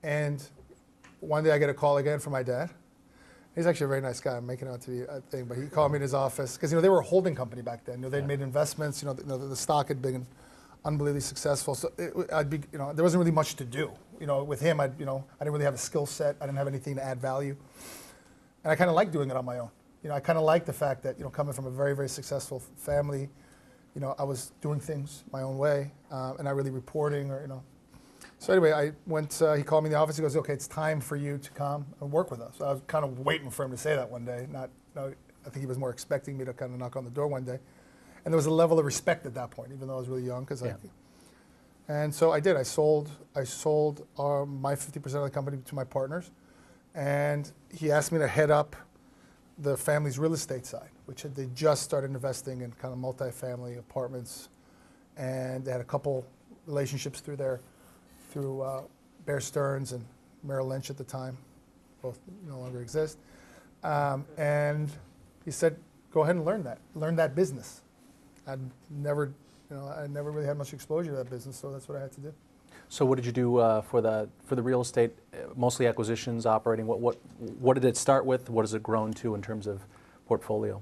And one day I get a call again from my dad. He's actually a very nice guy. I'm making it out to be a thing, but he called me in his office because they were a holding company back then. They'd made investments. The stock had been unbelievably successful. So there wasn't really much to do. With him, I didn't really have a skill set. I didn't have anything to add value, and I kind of liked doing it on my own. I kind of liked the fact that coming from a very, very successful family, I was doing things my own way, and not really reporting So anyway, I went. He called me in the office. He goes, "Okay, it's time for you to come and work with us." So I was kind of waiting for him to say that one day. I think he was more expecting me to kind of knock on the door one day. And there was a level of respect at that point, even though I was really young. And so I did. I sold my 50% of the company to my partners, and he asked me to head up the family's real estate side, which they just started investing in kind of multifamily apartments, and they had a couple relationships through Bear Stearns and Merrill Lynch at the time. Both no longer exist. And he said, "Go ahead and learn that business." I never really had much exposure to that business, so that's what I had to do. So what did you do for the real estate? Mostly acquisitions, operating. What did it start with? What has it grown to in terms of portfolio?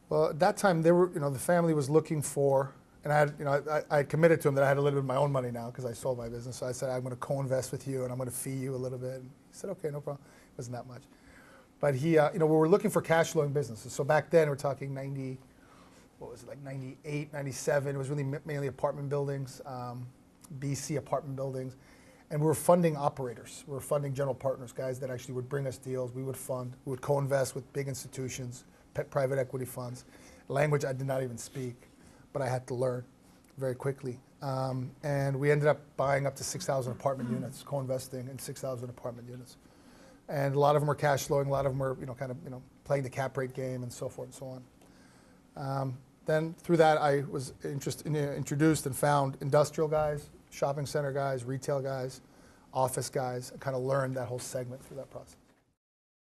Well, at that time, they were the family was looking for, and I had committed to him that I had a little bit of my own money now because I sold my business. So I said, "I'm going to co-invest with you, and I'm going to fee you a little bit." And he said, "Okay, no problem." It wasn't that much, but we were looking for cash flowing businesses. So back then, we're talking 98, 97. It was really mainly apartment buildings, BC apartment buildings. And we were funding operators. We were funding general partners, guys that actually would bring us deals. We would co-invest with big institutions, private equity funds. Language I did not even speak, but I had to learn very quickly. And we ended up buying up to 6,000 apartment units, co-investing in 6,000 apartment units. And a lot of them were cash flowing, a lot of them were playing the cap rate game and so forth and so on. Then through that, I was introduced and found industrial guys, shopping center guys, retail guys, office guys, and kind of learned that whole segment through that process.